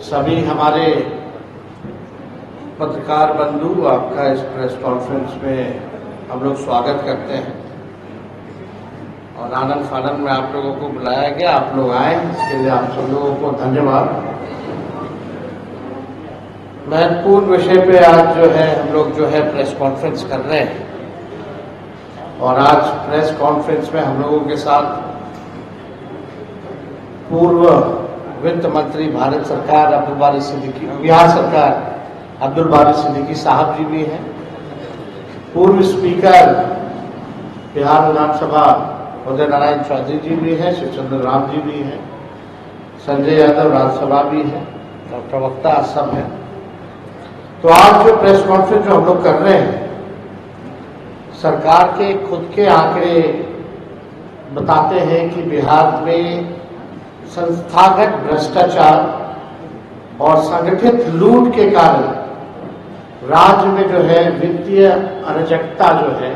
सभी हमारे पत्रकार बंधु, आपका इस प्रेस कॉन्फ्रेंस में हम लोग स्वागत करते हैं और आनंद फानंद में आप लोगों को बुलाया गया, आप लोग आए, इसके लिए आप सब लोगों को धन्यवाद। महत्वपूर्ण विषय पे आज जो है हम लोग जो है प्रेस कॉन्फ्रेंस कर रहे हैं और आज प्रेस कॉन्फ्रेंस में हम लोगों के साथ पूर्व वित्त मंत्री भारत सरकार अब्दुल बारी सिद्दीकी, बिहार सरकार अब्दुल बारी सिद्दीकी साहब जी भी हैं, पूर्व स्पीकर बिहार विधानसभा उदय नारायण चौधरी जी भी हैं, शिवचंद्र राम जी भी हैं, संजय यादव राज्यसभा भी हैं और प्रवक्ता सब हैं। तो आज जो प्रेस कॉन्फ्रेंस जो हम लोग कर रहे हैं, सरकार के खुद के आंकड़े बताते हैं कि बिहार में संस्थागत भ्रष्टाचार और संगठित लूट के कारण राज्य में जो है वित्तीय अराजकता जो है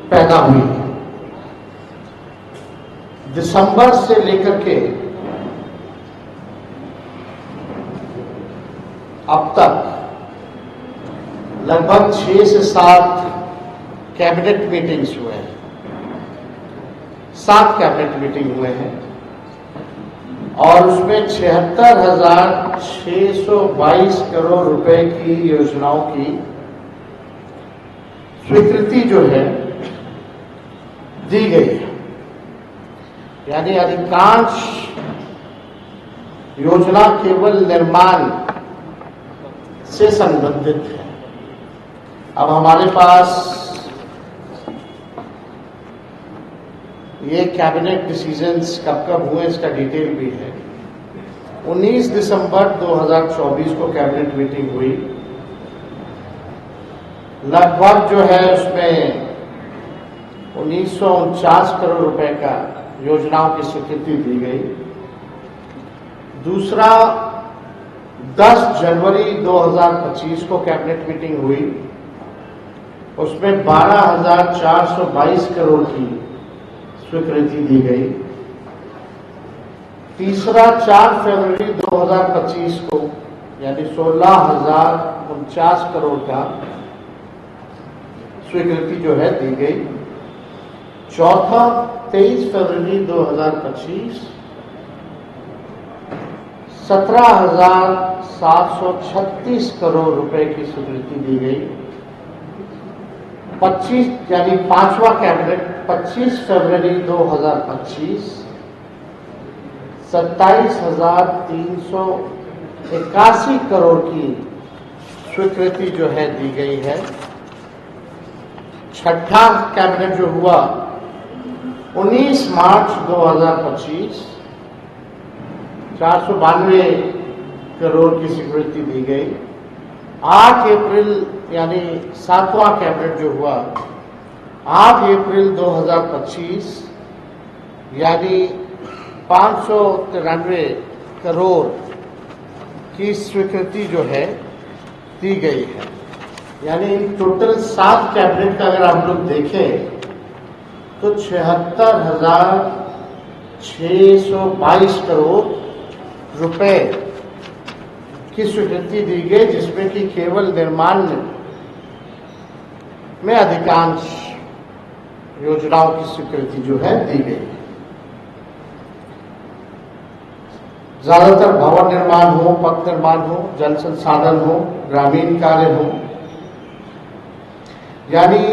पैदा हुई है। दिसंबर से लेकर के अब तक लगभग 6 से 7 कैबिनेट मीटिंग्स हुए हैं, 7 कैबिनेट मीटिंग हुए हैं और उसमें 76,622 करोड़ रुपए की योजनाओं की स्वीकृति जो है दी गई है। यानी अधिकांश योजना केवल निर्माण से संबंधित है। अब हमारे पास ये कैबिनेट डिसीजंस कब कब हुए इसका डिटेल भी है। 19 दिसंबर 2024 को कैबिनेट मीटिंग हुई, लगभग जो है उसमें 1949 करोड़ रुपए का योजनाओं की स्वीकृति दी गई। दूसरा 10 जनवरी 2025 को कैबिनेट मीटिंग हुई, उसमें 12,422 करोड़ की स्वीकृति दी गई। तीसरा 4 फरवरी 2025 को यानी 16,049 करोड़ का स्वीकृति जो है दी गई। चौथा 23 फरवरी 2025 17,736 करोड़ रुपए की स्वीकृति दी गई। 25 यानी 5वां कैबिनेट 25 फरवरी 2025 27,381 करोड़ की स्वीकृति जो है दी गई है। छठा कैबिनेट जो हुआ 19 मार्च 2025 492 करोड़ की स्वीकृति दी गई। 8 अप्रैल यानी 7वां कैबिनेट जो हुआ 8 अप्रैल 2025 यानी 593 करोड़ की स्वीकृति जो है दी गई है। यानी टोटल 7 कैबिनेट का अगर आप लोग देखें तो 76,622 करोड़ रुपए की स्वीकृति दी गई, जिसमें कि केवल निर्माण में अधिकांश योजनाओं की स्वीकृति जो है दी गई। ज्यादातर भवन निर्माण हो, पथ निर्माण हो, जल संसाधन हो, ग्रामीण कार्य हो, यानी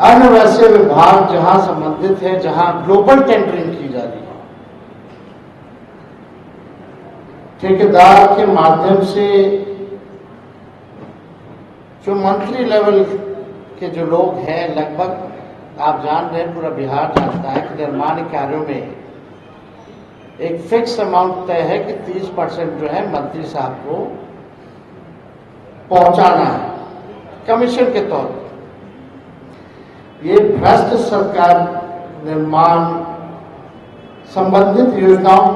अन्य वैसे विभाग जहां संबंधित है, जहां ग्लोबल टेंडरिंग की जा रही है, ठेकेदार के माध्यम से जो मंत्री लेवल के जो लोग हैं, लगभग आप जान रहे हैं, पूरा बिहार जानता है कि निर्माण कार्यों में एक फिक्स अमाउंट तय है कि 30% जो है मंत्री साहब को पहुंचाना है कमीशन के तौर पर। ये भ्रष्ट सरकार निर्माण संबंधित योजनाओं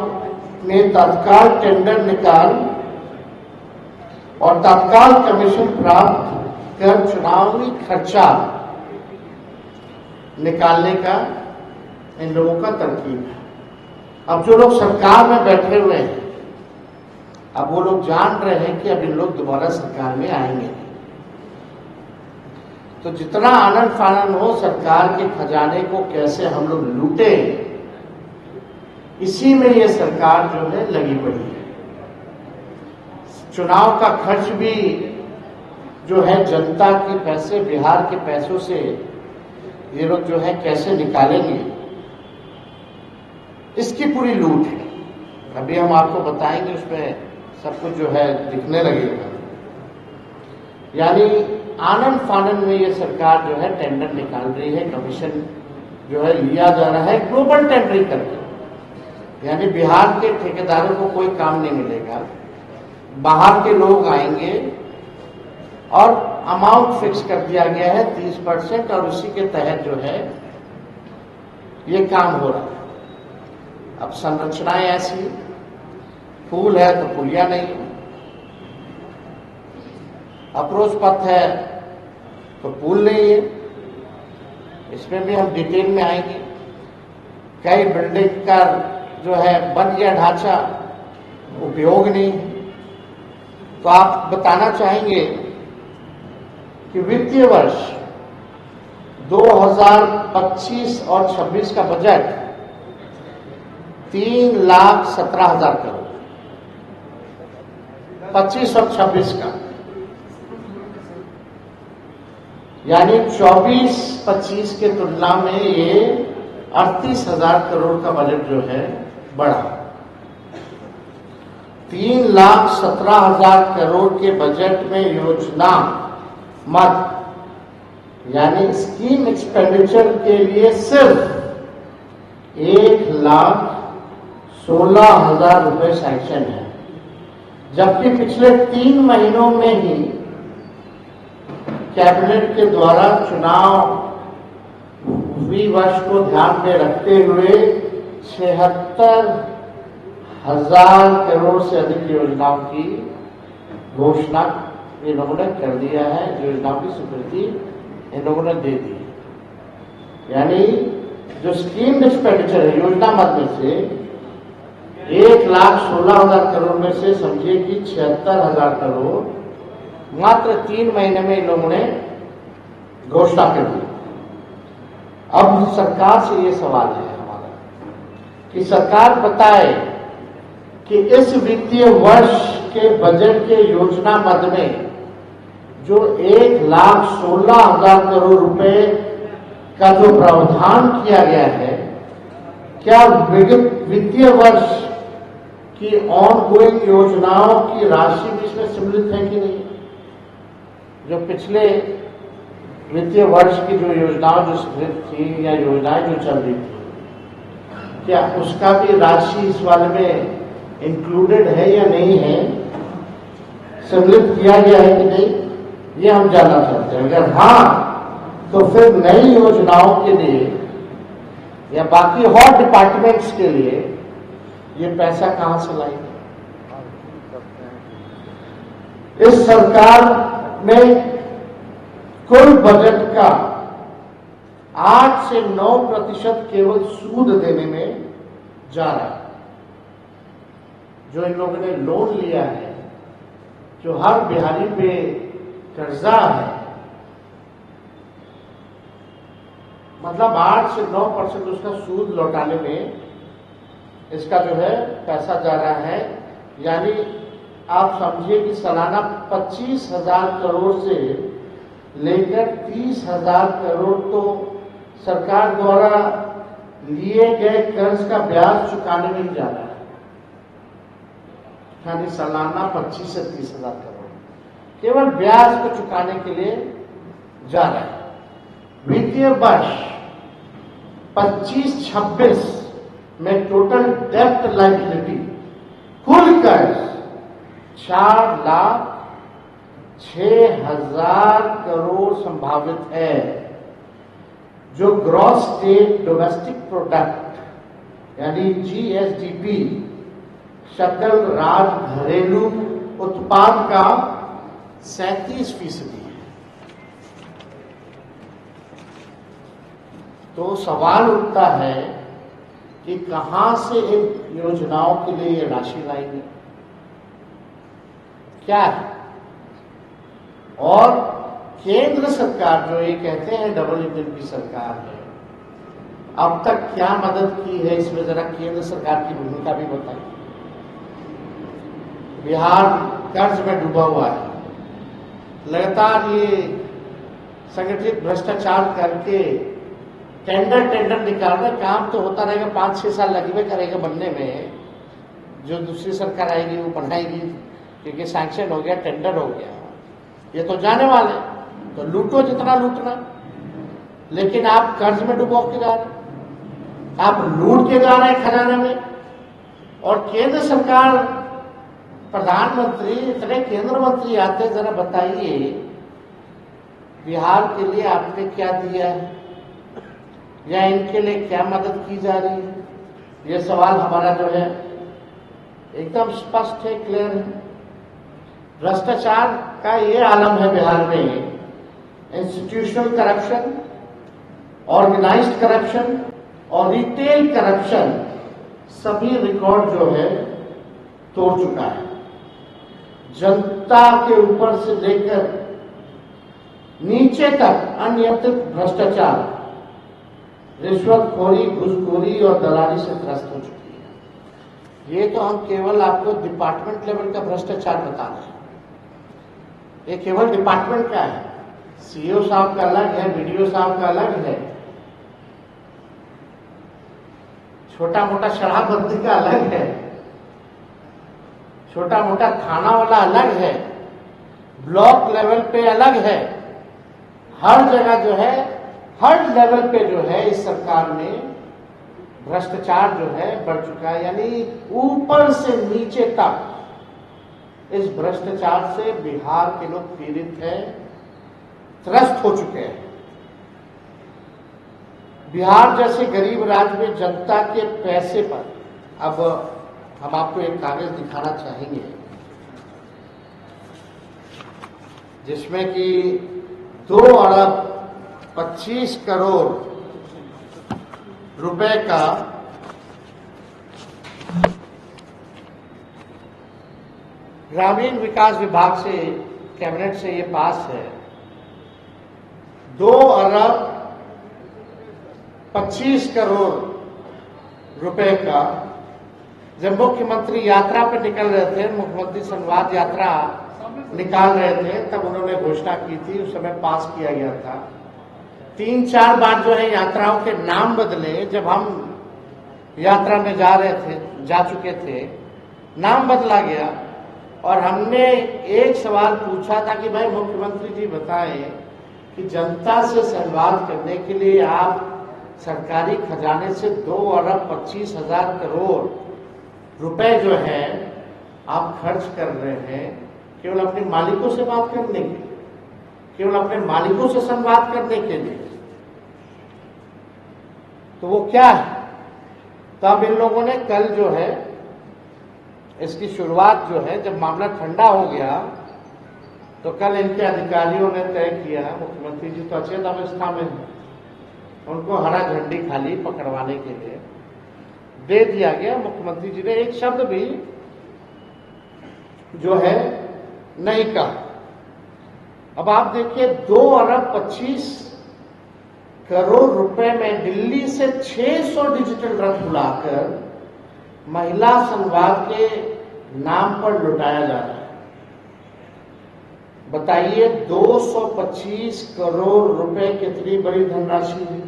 में तत्काल टेंडर निकाल और तत्काल कमीशन प्राप्त कर चुनावी खर्चा निकालने का इन लोगों का तरकीब है। अब जो लोग सरकार में बैठे हुए हैं अब वो लोग जान रहे हैं कि अब इन लोग दोबारा सरकार में आएंगे, तो जितना आनन फानन हो सरकार के खजाने को कैसे हम लोग लूटे, इसी में ये सरकार जो है लगी पड़ी है। चुनाव का खर्च भी जो है जनता के पैसे, बिहार के पैसों से ये लोग जो है कैसे निकालेंगे, इसकी पूरी लूट है। अभी हम आपको बताएंगे, उसमें सब कुछ जो है दिखने लगेगा। यानी आनन फानन में ये सरकार जो है टेंडर निकाल रही है, कमीशन जो है लिया जा रहा है ग्लोबल टेंडरिंग करके। यानी बिहार के ठेकेदारों को कोई काम नहीं मिलेगा, बाहर के लोग आएंगे और अमाउंट फिक्स कर दिया गया है 30%, और उसी के तहत जो है ये काम हो रहा है। अब संरचनाएं ऐसी, पुल है तो पुलिया नहीं, अप्रोच पथ है तो पुल नहीं है, इसमें भी हम डिटेल में आएंगे। कई बिल्डिंग का जो है बन गया ढांचा, उपयोग नहीं। तो आप बताना चाहेंगे कि वित्तीय वर्ष 2025 और 26 का बजट 3,17,000 करोड़, 25 और 26 का, यानी 24-25 के तुलना में ये 38,000 करोड़ का बजट जो है बढ़ा। 3,17,000 करोड़ के बजट में योजना मद यानी स्कीम एक्सपेंडिचर के लिए सिर्फ 1,16,000 रुपए सैंक्शन है, जबकि पिछले 3 महीनों में ही कैबिनेट के द्वारा चुनाव वर्ष को ध्यान में रखते हुए 76,000 करोड़ से अधिक योजनाओं की घोषणा इन लोगों ने कर दिया है, योजनाओं की स्वीकृति इन लोगों ने दे दी। यानी जो स्कीम एक्सपेंडिचर है योजना मद में से 1,16,000 करोड़ में से समझिए कि 76,000 करोड़ मात्र 3 महीने में इन लोगों ने घोषणा कर दी। अब सरकार से ये सवाल है हमारा कि सरकार बताए कि इस वित्तीय वर्ष के बजट के योजना मद में जो 1,16,000 करोड़ रुपए का जो प्रावधान किया गया है, क्या वित्तीय वर्ष की ऑनगोइंग योजनाओं की राशि भी इसमें सम्मिलित है कि नहीं? जो पिछले वित्तीय वर्ष की जो योजनाएं जो स्वीकृत थी या योजनाएं जो चल रही थी, क्या उसका भी राशि इस वाले में इंक्लूडेड है या नहीं है, सम्मिलित किया गया है कि नहीं, ये हम जानना चाहते हैं। अगर हाँ, तो फिर नई योजनाओं के लिए या बाकी और डिपार्टमेंट्स के लिए ये पैसा कहां से लाएंगे? इस सरकार में कुल बजट का 8 से 9% केवल सूद देने में जा रहा है। जो इन लोगों ने लोन लिया है, जो हर बिहारी पे कर्जा है, मतलब 8 से 9% उसका सूद लौटाने में इसका जो है पैसा जा रहा है। यानी आप समझिए कि सालाना 25,000 करोड़ से लेकर 30,000 करोड़ तो सरकार द्वारा लिए गए कर्ज का ब्याज चुकाने में जा रहा है। यानी सालाना 25 से 30,000 करोड़ केवल ब्याज को चुकाने के लिए जा रहा है। वित्तीय वर्ष 25-26 में टोटल डेब्ट लायबिलिटी कुल कर्ज 4,06,000 करोड़ संभावित है, जो ग्रॉस स्टेट डोमेस्टिक प्रोडक्ट यानी जीएसडीपी सकल राज घरेलू उत्पाद का 37% है। तो सवाल उठता है कि कहां से इन योजनाओं के लिए ये राशि लाएंगे? क्या है। और केंद्र सरकार जो ये कहते हैं डबल इंजन की सरकार है, अब तक क्या मदद की है इसमें जरा केंद्र सरकार की भूमिका भी बताइए। बिहार कर्ज में डूबा हुआ है, लगातार ये संगठित भ्रष्टाचार करके टेंडर निकालना, काम तो होता रहेगा, 5-6 साल लगेगा करेगा बनने में, जो दूसरी सरकार आएगी वो बनाएगी, क्योंकि सैंक्शन हो गया, टेंडर हो गया, ये तो जाने वाले, तो लूटो जितना लूटना। लेकिन आप कर्ज में डुबो के जा रहे, आप लूट के जा रहे हैं खजाने में। और केंद्र सरकार, प्रधानमंत्री, इतने केंद्र मंत्री आते, जरा बताइए बिहार के लिए आपने क्या दिया है या इनके लिए क्या मदद की जा रही है। ये सवाल हमारा जो है एकदम स्पष्ट है, क्लियर है। भ्रष्टाचार का ये आलम है बिहार में, इंस्टीट्यूशनल करप्शन, ऑर्गेनाइज्ड करप्शन और रिटेल करप्शन, सभी रिकॉर्ड जो है तोड़ चुका है। जनता के ऊपर से लेकर नीचे तक अनियंत्रित भ्रष्टाचार, रिश्वतखोरी, घूसखोरी और दलाली से त्रस्त हो चुकी है। ये तो हम केवल आपको डिपार्टमेंट लेवल का भ्रष्टाचार बता रहे हैं। ये केवल डिपार्टमेंट का है, सीईओ साहब का अलग है, बीडीओ साहब का अलग है, छोटा मोटा शराबबंदी का अलग है, छोटा मोटा थाना वाला अलग है, ब्लॉक लेवल पे अलग है। हर जगह जो है, हर लेवल पे जो है इस सरकार में भ्रष्टाचार जो है बढ़ चुका है। यानी ऊपर से नीचे तक इस भ्रष्टाचार से बिहार के लोग पीड़ित हैं, त्रस्त हो चुके हैं। बिहार जैसे गरीब राज्य में जनता के पैसे पर, अब हम आपको एक कागज दिखाना चाहेंगे जिसमें कि 2 अरब 25 करोड़ रुपए का ग्रामीण विकास विभाग से, कैबिनेट से ये पास है। 2 अरब 25 करोड़ रुपए का, जब मुख्यमंत्री यात्रा पर निकल रहे थे, मुख्यमंत्री संवाद यात्रा निकाल रहे थे, तब उन्होंने घोषणा की थी, उस समय पास किया गया था। 3-4 बार जो है यात्राओं के नाम बदले, जब हम यात्रा में जा चुके थे, नाम बदला गया। और हमने एक सवाल पूछा था कि भाई मुख्यमंत्री जी बताएं कि जनता से संवाद करने के लिए आप सरकारी खजाने से 2 अरब 25 हजार करोड़ रुपए जो है आप खर्च कर रहे हैं केवल अपने मालिकों से बात करने के लिए, केवल अपने मालिकों से संवाद करने के लिए, तो वो क्या है। तो अब इन लोगों ने कल जो है इसकी शुरुआत जो है, जब मामला ठंडा हो गया तो कल इनके अधिकारियों ने तय किया, मुख्यमंत्री जी तो अचेत अवस्था में हैं, उनको हरा झंडी खाली पकड़वाने के लिए दे दिया गया। मुख्यमंत्री जी ने एक शब्द भी जो है नहीं कहा। अब आप देखिए 2 अरब 25 करोड़ रुपए में दिल्ली से 600 डिजिटल रथ बुलाकर महिला संवाद के नाम पर लुटाया जा रहा है। बताइए 225 करोड़ रुपए कितनी बड़ी धनराशि है,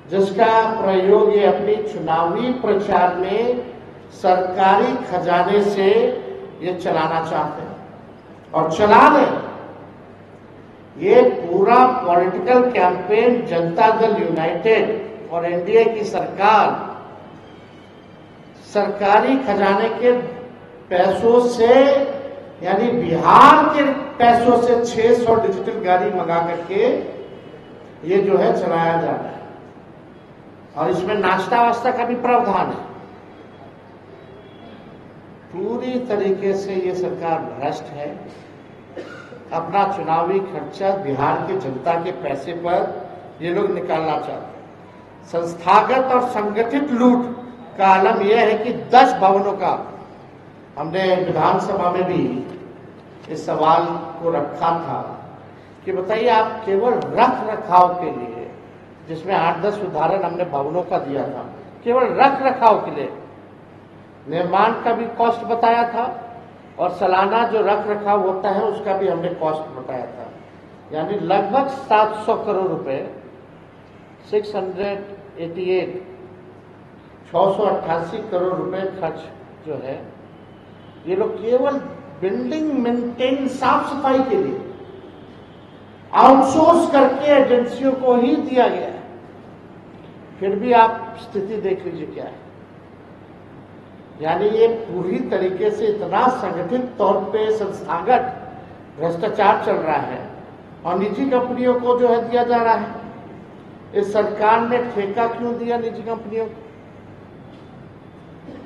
जिसका प्रयोग ये अपनी चुनावी प्रचार में सरकारी खजाने से ये चलाना चाहते हैं और चला रहे। ये पूरा political campaign Janata Dal United और एनडीए की सरकार सरकारी खजाने के पैसों से, यानी बिहार के पैसों से 600 डिजिटल गाड़ी मंगा करके ये जो है चलाया जा रहा है। और इसमें नाश्ता वास्ता का भी प्रावधान है। पूरी तरीके से ये सरकार भ्रष्ट है। अपना चुनावी खर्चा बिहार की जनता के पैसे पर ये लोग निकालना चाहते हैं। संस्थागत और संगठित लूट का आलम यह है कि 10 भवनों का, हमने विधानसभा में भी इस सवाल को रखा था कि बताइए आप केवल रख रखाव के लिए, जिसमें 8-10 उदाहरण हमने भवनों का दिया था, केवल रख रखाव के लिए निर्माण का भी कॉस्ट बताया था और सालाना जो रख रखाव होता है उसका भी हमने कॉस्ट बताया था, यानी लगभग 700 करोड़ रुपए, 688 करोड़ रुपए खर्च जो है ये लोग केवल बिल्डिंग मेंटेन, साफ सफाई के लिए आउटसोर्स करके एजेंसियों को ही दिया गया है। फिर भी आप स्थिति देख लीजिए क्या है, यानी ये पूरी तरीके से इतना संगठित तौर पे संस्थागत भ्रष्टाचार चल रहा है और निजी कंपनियों को जो है दिया जा रहा है। इस सरकार ने ठेका क्यों दिया निजी कंपनियों को?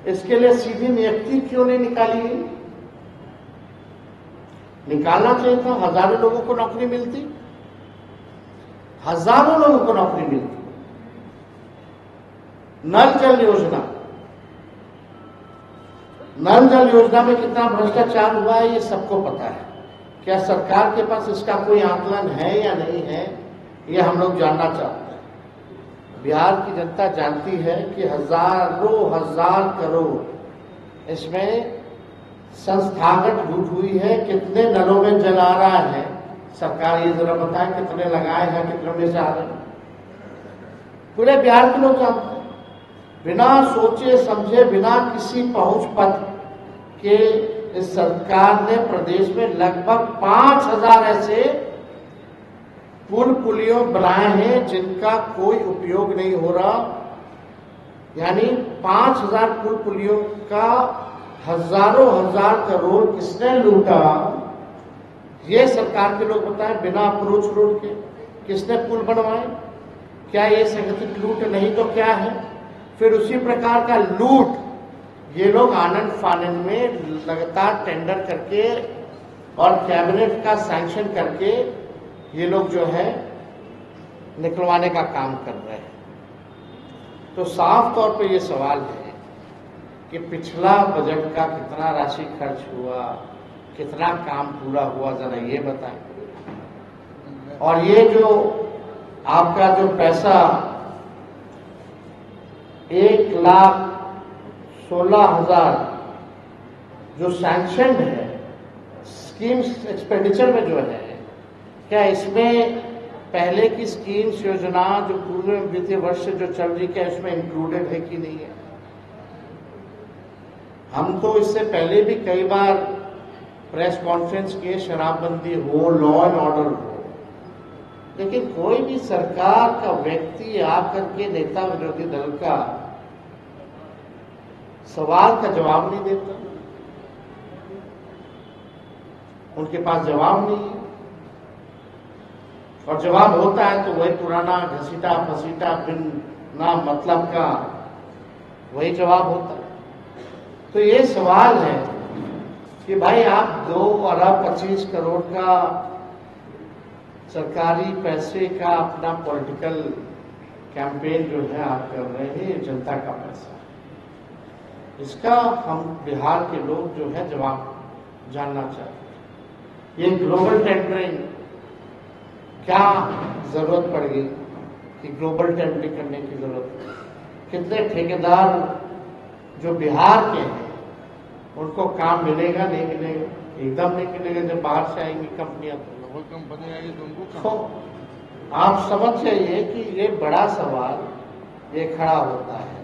इसके लिए सीधी नियुक्ति क्यों नहीं निकाली गई? निकालना चाहिए था, हजारों लोगों को नौकरी मिलती, हजारों लोगों को नौकरी मिलती। नल जल योजना, नल जल योजना में कितना भ्रष्टाचार हुआ है ये सबको पता है। क्या सरकार के पास इसका कोई आकलन है या नहीं है, ये हम लोग जानना चाहते हैं। बिहार की जनता जानती है कि हजारों हजार करोड़ इसमें संस्थागत लूट हुई है। कितने नलों में जल आ रहा है, सरकार ये जरा बताए कितने लगाए हैं, कितने में से आ रहे हैं, पूरे बिहार के लोग जानते हैं। बिना सोचे समझे, बिना किसी पहुंच पत्र के इस सरकार ने प्रदेश में लगभग 5000 ऐसे पुल पुलियों बनाए हैं जिनका कोई उपयोग नहीं हो रहा, यानी 5000 पुल पुलियों का हजारों हजार करोड़ किसने लूटा, ये सरकार के लोग बताएं। बिना अप्रोच रोड के किसने पुल बनवाए? क्या ये संगठित लूट नहीं तो क्या है? फिर उसी प्रकार का लूट ये लोग आनंद फानंद में लगातार टेंडर करके और कैबिनेट का सैंक्शन करके ये लोग जो है निकलवाने का काम कर रहे हैं। तो साफ तौर पे ये सवाल है कि पिछला बजट का कितना राशि खर्च हुआ, कितना काम पूरा हुआ, जरा ये बताएं। और ये जो आपका जो पैसा 1,16,000 जो सैंक्शन है स्कीम्स एक्सपेंडिचर में जो है, क्या इसमें पहले की स्कीम्स योजना जो पूर्व वित्तीय वर्ष से जो चल रही, क्या इसमें इंक्लूडेड है कि नहीं है? हम तो इससे पहले भी कई बार प्रेस कॉन्फ्रेंस किए, शराबबंदी हो, लॉ एंड ऑर्डर हो, लेकिन कोई भी सरकार का व्यक्ति आकर के नेता विरोधी दल का सवाल का जवाब नहीं देता। उनके पास जवाब नहीं है, और जवाब होता है तो वही पुराना घसीटा फसीटा बिना मतलब का वही जवाब होता है। तो ये सवाल है कि भाई आप 2 अरब 25 करोड़ का सरकारी पैसे का अपना पॉलिटिकल कैंपेन जो है आप कर रहे हैं, जनता का पैसा, इसका हम बिहार के लोग जो है जवाब जानना चाहते हैं। ये ग्लोबल टेंडरिंग क्या जरूरत पड़ गई कि ग्लोबल टेंडरिंग करने की जरूरत है? कितने ठेकेदार जो बिहार के हैं उनको काम मिलेगा नहीं मिलेगा? एकदम नहीं मिलेगा। जब बाहर से आएंगी कंपनियां तो कंपनी आएगी तो उनको तो आप समझ जाइए कि ये बड़ा सवाल ये खड़ा होता है।